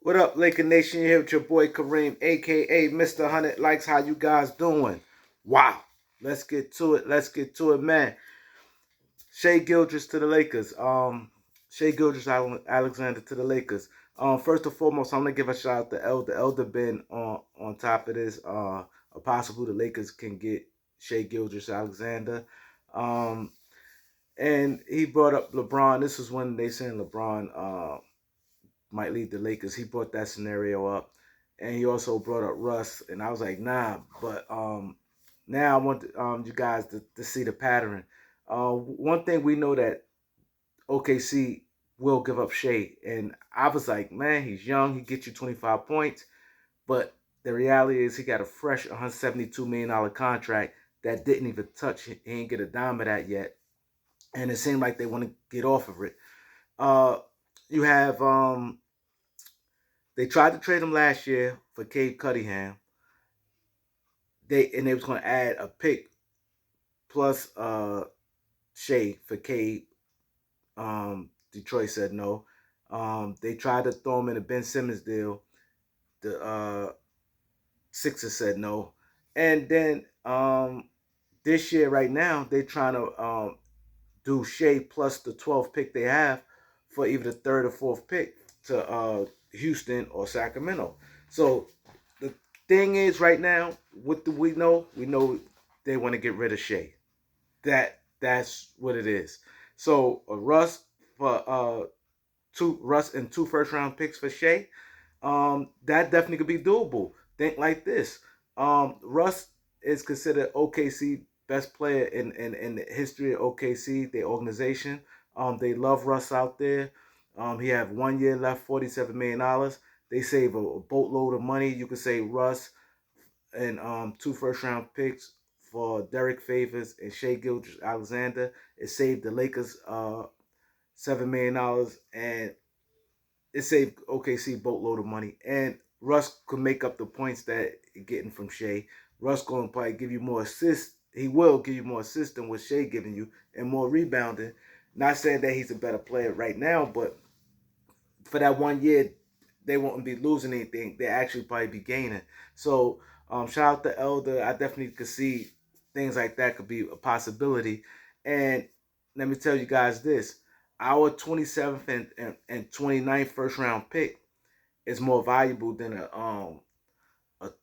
What up, Laker Nation? You here with your boy Kareem, aka Mr. 100 Likes. How you guys doing? Wow. Let's get to it. Let's get to it, man. Shai Gilgeous to the Lakers. Shai Gilgeous Alexander to the Lakers. First and foremost, I'm gonna give a shout out to Elder. Elder been on top of this. Possible the Lakers can get Shai Gilgeous Alexander. Um, and he brought up LeBron. This was when they saying LeBron might leave the Lakers. He brought that scenario up, and he also brought up Russ. And I was like, nah. But now I want you guys to see the pattern. One thing we know that OKC will give up Shea, and I was like, man, he's young. He gets you 25 points, but the reality is he got a fresh $172 million contract that didn't even touch. He ain't get a dime of that yet, and it seemed like they want to get off of it. Uh, you have they tried to trade him last year for Cade Cunningham. They was going to add a pick plus Shea for Cade. Detroit said no. They tried to throw him in a Ben Simmons deal. The Sixers said no. And then this year, right now, they're trying to do Shea plus the 12th pick they have for either the third or fourth pick to Houston or Sacramento. So the thing is, right now, what do we know? We know they want to get rid of Shea. That's what it is. So Russ for Russ and two first round picks for Shea. That definitely could be doable. Think like this. Russ is considered OKC best player in the history of OKC, their organization. They love Russ out there. He have 1 year left, $47 million. They save a boatload of money. You could say Russ and two first round picks for Derek Favors and Shai Gilgeous Alexander. It saved the Lakers $7 million, and it saved OKC boatload of money. And Russ could make up the points that you're getting from Shea. Russ going to probably give you more assists. He will give you more assists than what Shea giving you, and more rebounding. Not saying that he's a better player right now, but for that 1 year, they won't be losing anything. They actually probably be gaining. So shout out to Elder. I definitely could see things like that could be a possibility. And let me tell you guys this. Our 27th and 29th first round pick is more valuable than a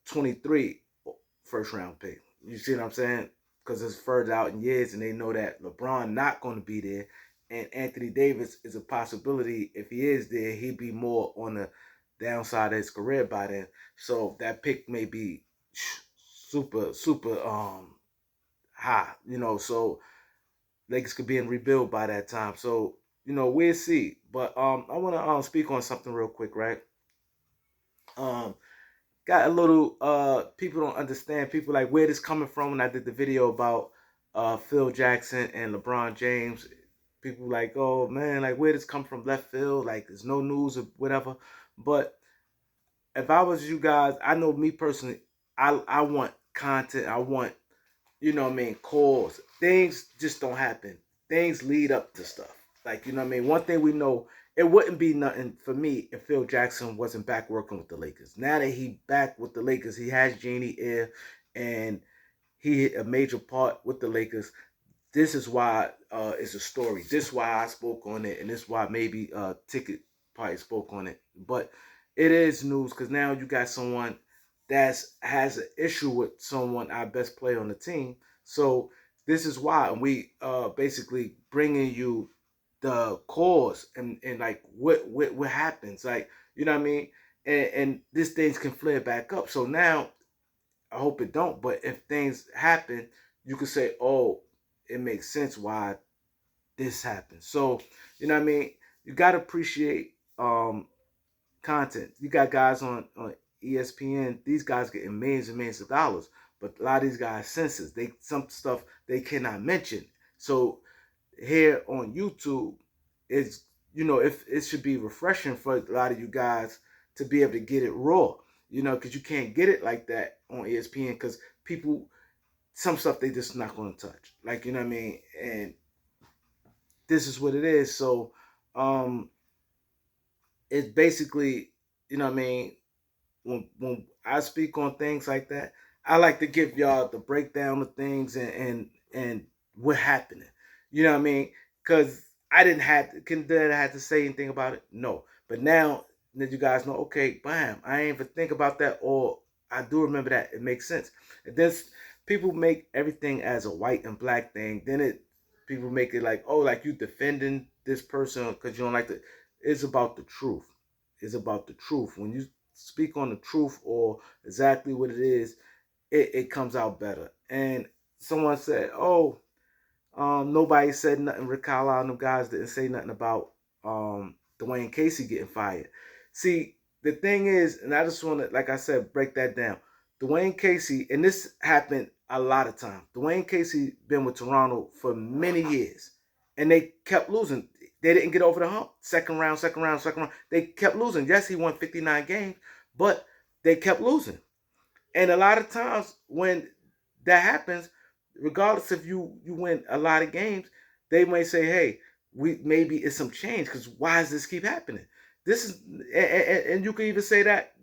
23 first round pick. You see what I'm saying? Because it's further out in years, and they know that LeBron not going to be there, and Anthony Davis is a possibility. If he is there, he'd be more on the downside of his career by then. So that pick may be super high, So Lakers could be in rebuild by that time. So we'll see. But I want to speak on something real quick, right? Um, got a little people don't understand. People like where this coming from when I did the video about Phil Jackson and LeBron James. People like, oh man, like where this come from left field? Like there's no news or whatever. But if I was you guys, I know me personally, I want content. I want, what I mean, calls. Things just don't happen. Things lead up to stuff. Like, what I mean? One thing we know, it wouldn't be nothing for me if Phil Jackson wasn't back working with the Lakers. Now that he back with the Lakers, he has Genie Air, and he hit a major part with the Lakers. This is why it's a story. This is why I spoke on it, and this is why maybe Ticket probably spoke on it. But it is news because now you got someone that has an issue with someone, our best player on the team. So this is why, and we basically bringing you the cause and like what happens, like what I mean, and this things can flare back up. So now I hope it don't, but if things happen, you could say, oh, it makes sense why this happened. So, what I mean? You gotta appreciate content. You got guys on ESPN, these guys getting millions and millions of dollars. But a lot of these guys censors. Some stuff they cannot mention. So here on YouTube, it's if it should be refreshing for a lot of you guys to be able to get it raw. Because you can't get it like that on ESPN because people some stuff they just not gonna touch. Like what I mean? And this is what it is. So it's basically you know what I mean, when I speak on things like that, I like to give y'all the breakdown of things and what happening. You know what I mean? Because I didn't have to, did I have to say anything about it? No. But now that you guys know, okay, bam, I ain't even think about that, or I do remember that. It makes sense. And this people make everything as a white and black thing. Then it people make it like, oh, like you defending this person because you don't like the. It's about the truth. It's about the truth. When you speak on the truth or exactly what it is, it comes out better. And someone said, "Oh, nobody said nothing. Rick Carlisle and them guys didn't say nothing about Dwayne Casey getting fired." See, the thing is, and I just want to, like I said, break that down. Dwayne Casey, and this happened a lot of times. Dwayne Casey been with Toronto for many years, and they kept losing. They didn't get over the hump. Second round, second round, second round. They kept losing. Yes, he won 59 games, but they kept losing. And a lot of times when that happens, regardless if you win a lot of games, they may say, "Hey, we maybe it's some change because why does this keep happening?" This is and you can even say that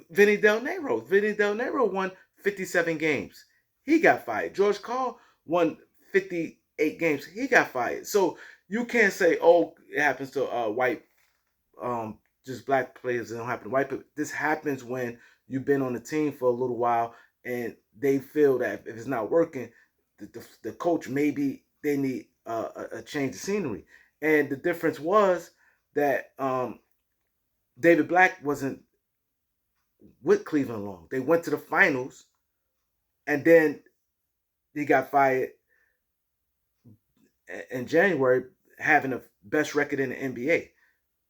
Vinny Del Nero won 57 games. He got fired. George Carl won 58 games. He got fired. So you can't say, "Oh, it happens to white um just black players. It don't happen to white people." This happens when you've been on the team for a little while and they feel that if it's not working, the coach maybe they need a change of scenery. And the difference was that David Black wasn't with Cleveland long. They went to the finals and then he got fired in January, having the best record in the NBA.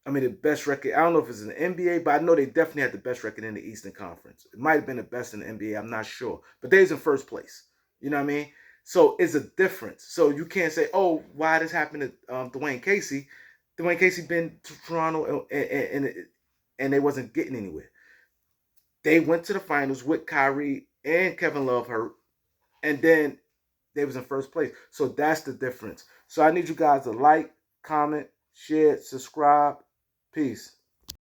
I mean, the best record. I don't know if it's in the NBA, but I know they definitely had the best record in the Eastern Conference. It might have been the best in the NBA. I'm not sure, but they was in first place. You know what I mean? So it's a difference. So you can't say, "Oh, why this happened to Dwayne Casey?" Dwayne Casey been to Toronto and they wasn't getting anywhere. They went to the finals with Kyrie and Kevin Love hurt, and then they was in first place. So that's the difference. So I need you guys to like, comment, share, subscribe. Peace.